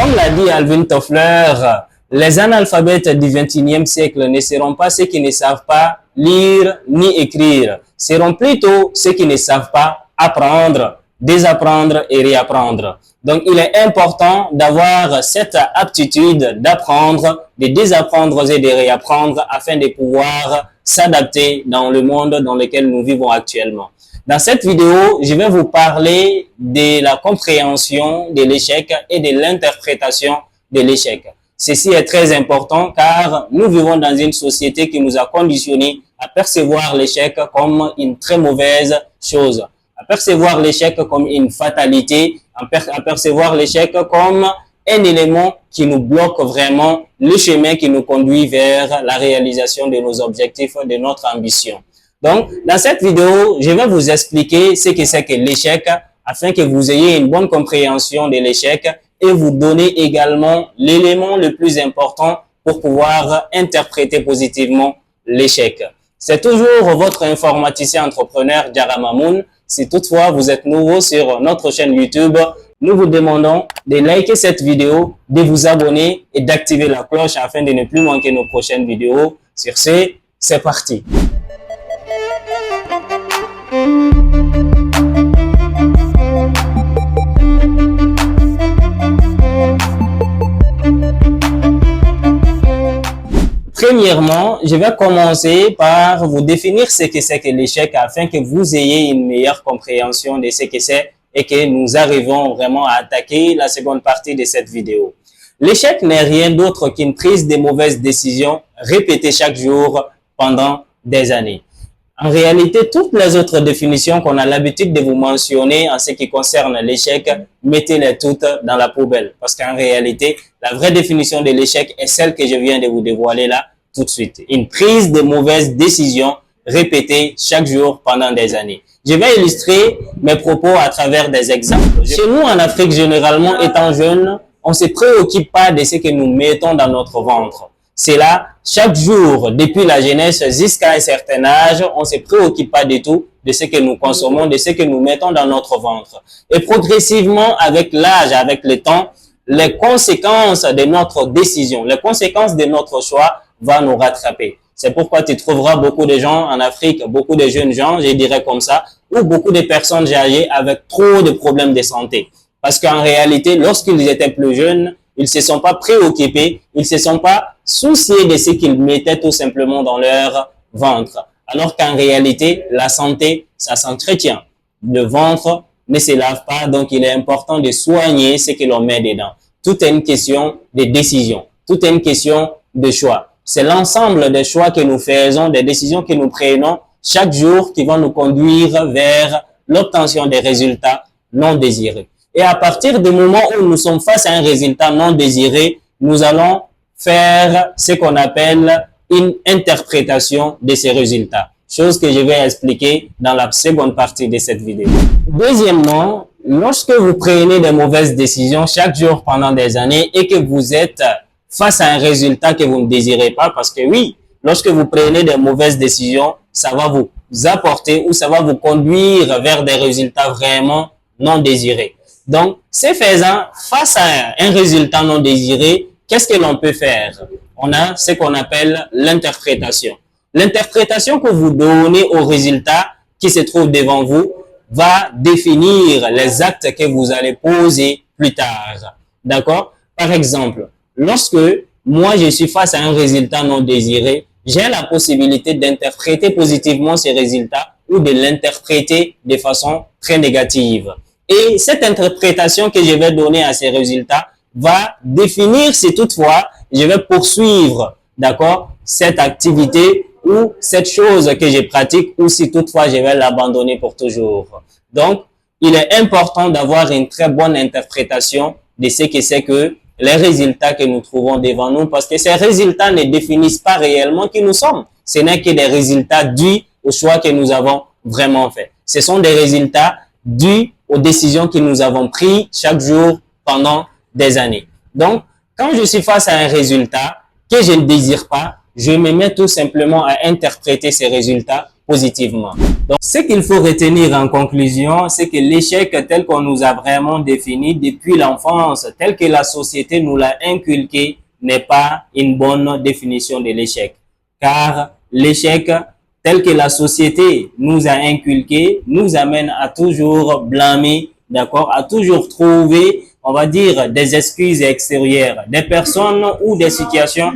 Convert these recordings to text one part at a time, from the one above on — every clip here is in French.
Comme l'a dit Alvin Toffler, les analphabètes du XXIe siècle ne seront pas ceux qui ne savent pas lire ni écrire, seront plutôt ceux qui ne savent pas apprendre, désapprendre et réapprendre. Donc, il est important d'avoir cette aptitude d'apprendre, de désapprendre et de réapprendre afin de pouvoir s'adapter dans le monde dans lequel nous vivons actuellement. Dans cette vidéo, je vais vous parler de la compréhension de l'échec et de l'interprétation de l'échec. Ceci est très important car nous vivons dans une société qui nous a conditionnés à percevoir l'échec comme une très mauvaise chose, à percevoir l'échec comme une fatalité, à percevoir l'échec comme un élément qui nous bloque vraiment le chemin qui nous conduit vers la réalisation de nos objectifs, de notre ambition. Donc, dans cette vidéo, je vais vous expliquer ce que c'est que l'échec afin que vous ayez une bonne compréhension de l'échec et vous donner également l'élément le plus important pour pouvoir interpréter positivement l'échec. C'est toujours votre informaticien entrepreneur Diarra Mamoun. Si toutefois vous êtes nouveau sur notre chaîne YouTube, nous vous demandons de liker cette vidéo, de vous abonner et d'activer la cloche afin de ne plus manquer nos prochaines vidéos. Sur ce, c'est parti. Premièrement, je vais commencer par vous définir ce que c'est que l'échec afin que vous ayez une meilleure compréhension de ce que c'est et que nous arrivons vraiment à attaquer la seconde partie de cette vidéo. L'échec n'est rien d'autre qu'une prise de mauvaises décisions répétées chaque jour pendant des années. En réalité, toutes les autres définitions qu'on a l'habitude de vous mentionner en ce qui concerne l'échec, mettez-les toutes dans la poubelle. Parce qu'en réalité, la vraie définition de l'échec est celle que je viens de vous dévoiler là tout de suite. Une prise de mauvaises décisions répétées chaque jour pendant des années. Je vais illustrer mes propos à travers des exemples. Chez nous, en Afrique, généralement, étant jeunes, on ne se préoccupe pas de ce que nous mettons dans notre ventre. C'est là, chaque jour, depuis la jeunesse jusqu'à un certain âge, on ne se préoccupe pas du tout de ce que nous consommons, de ce que nous mettons dans notre ventre. Et progressivement, avec l'âge, avec le temps, les conséquences de notre décision, les conséquences de notre choix vont nous rattraper. C'est pourquoi tu trouveras beaucoup de gens en Afrique, beaucoup de jeunes gens, je dirais comme ça, ou beaucoup de personnes âgées avec trop de problèmes de santé. Parce qu'en réalité, lorsqu'ils étaient plus jeunes, ils ne se sont pas préoccupés, ils ne se sont pas souciés de ce qu'ils mettaient tout simplement dans leur ventre. Alors qu'en réalité, la santé, ça s'entretient. Le ventre ne se lave pas, donc il est important de soigner ce que l'on met dedans. Tout est une question de décision, tout est une question de choix. C'est l'ensemble des choix que nous faisons, des décisions que nous prenons chaque jour qui vont nous conduire vers l'obtention des résultats non désirés. Et à partir du moment où nous sommes face à un résultat non désiré, nous allons faire ce qu'on appelle une interprétation de ces résultats. Chose que je vais expliquer dans la seconde partie de cette vidéo. Deuxièmement, lorsque vous prenez des mauvaises décisions chaque jour pendant des années et que vous êtes face à un résultat que vous ne désirez pas, parce que oui, lorsque vous prenez des mauvaises décisions, ça va vous apporter ou ça va vous conduire vers des résultats vraiment non désirés. Donc, ce faisant, face à un résultat non désiré, qu'est-ce que l'on peut faire? On a ce qu'on appelle l'interprétation. L'interprétation que vous donnez au résultat qui se trouve devant vous va définir les actes que vous allez poser plus tard. D'accord? Par exemple, lorsque moi je suis face à un résultat non désiré, j'ai la possibilité d'interpréter positivement ce résultat ou de l'interpréter de façon très négative. Et cette interprétation que je vais donner à ces résultats va définir si toutefois je vais poursuivre, d'accord, cette activité ou cette chose que je pratique ou si toutefois je vais l'abandonner pour toujours. Donc, il est important d'avoir une très bonne interprétation de ce que c'est que les résultats que nous trouvons devant nous parce que ces résultats ne définissent pas réellement qui nous sommes. Ce n'est que des résultats dus au choix que nous avons vraiment fait. Ce sont des résultats dus aux décisions que nous avons prises chaque jour pendant des années. Donc, quand je suis face à un résultat que je ne désire pas, je me mets tout simplement à interpréter ces résultats positivement. Donc, ce qu'il faut retenir en conclusion, c'est que l'échec tel qu'on nous a vraiment défini depuis l'enfance, tel que la société nous l'a inculqué, n'est pas une bonne définition de l'échec. Car l'échec tel que la société nous a inculqué nous amène à toujours blâmer, d'accord, à toujours trouver, on va dire, des excuses extérieures, des personnes ou des situations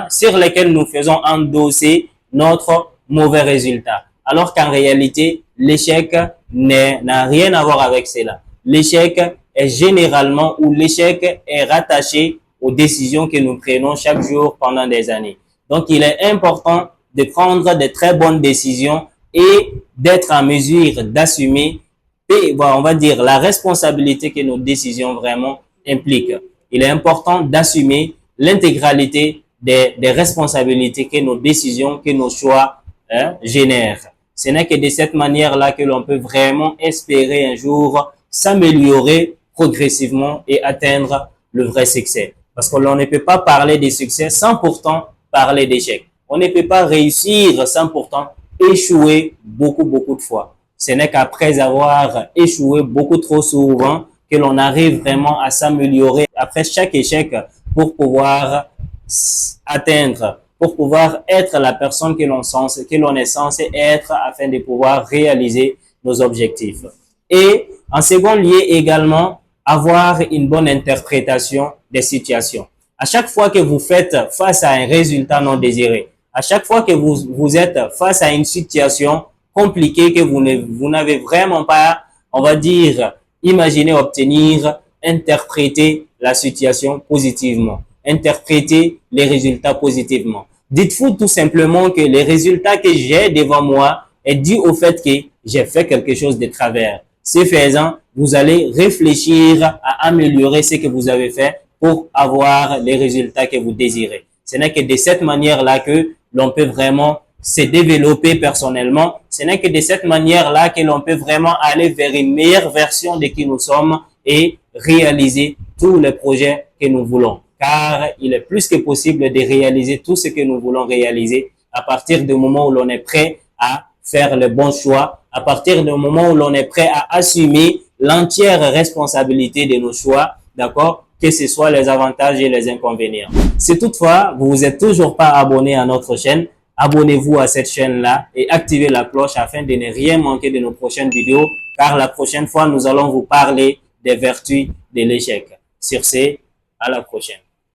sur lesquelles nous faisons endosser notre mauvais résultat. Alors qu'en réalité, l'échec n'a rien à voir avec cela. L'échec est généralement, ou l'échec est rattaché aux décisions que nous prenons chaque jour pendant des années. Donc, il est important de prendre de très bonnes décisions et d'être en mesure d'assumer, on va dire, la responsabilité que nos décisions vraiment impliquent. Il est important d'assumer l'intégralité des responsabilités que nos décisions, que nos choix génèrent. Ce n'est que de cette manière-là que l'on peut vraiment espérer un jour s'améliorer progressivement et atteindre le vrai succès. Parce que l'on ne peut pas parler de succès sans pourtant parler d'échec. On ne peut pas réussir sans pourtant échouer beaucoup de fois. Ce n'est qu'après avoir échoué beaucoup trop souvent que l'on arrive vraiment à s'améliorer après chaque échec pour pouvoir atteindre, pour pouvoir être la personne que l'on est censé être afin de pouvoir réaliser nos objectifs. Et en second lieu également, avoir une bonne interprétation des situations. À chaque fois que vous faites face à un résultat non désiré, à chaque fois que vous êtes face à une situation compliquée que vous n'avez vraiment pas, on va dire, imaginé obtenir, interprétez la situation positivement. Interprétez les résultats positivement. Dites-vous tout simplement que les résultats que j'ai devant moi est dû au fait que j'ai fait quelque chose de travers. Ce faisant, vous allez réfléchir à améliorer ce que vous avez fait pour avoir les résultats que vous désirez. Ce n'est que de cette manière-là que l'on peut vraiment se développer personnellement. Ce n'est que de cette manière-là que l'on peut vraiment aller vers une meilleure version de qui nous sommes et réaliser tous les projets que nous voulons. Car il est plus que possible de réaliser tout ce que nous voulons réaliser à partir du moment où l'on est prêt à faire le bon choix, à partir du moment où l'on est prêt à assumer l'entière responsabilité de nos choix, d'accord, que ce soit les avantages et les inconvénients. Si toutefois, vous vous êtes toujours pas abonné à notre chaîne, abonnez-vous à cette chaîne-là et activez la cloche afin de ne rien manquer de nos prochaines vidéos, car la prochaine fois, nous allons vous parler des vertus de l'échec. Sur ce, à la prochaine.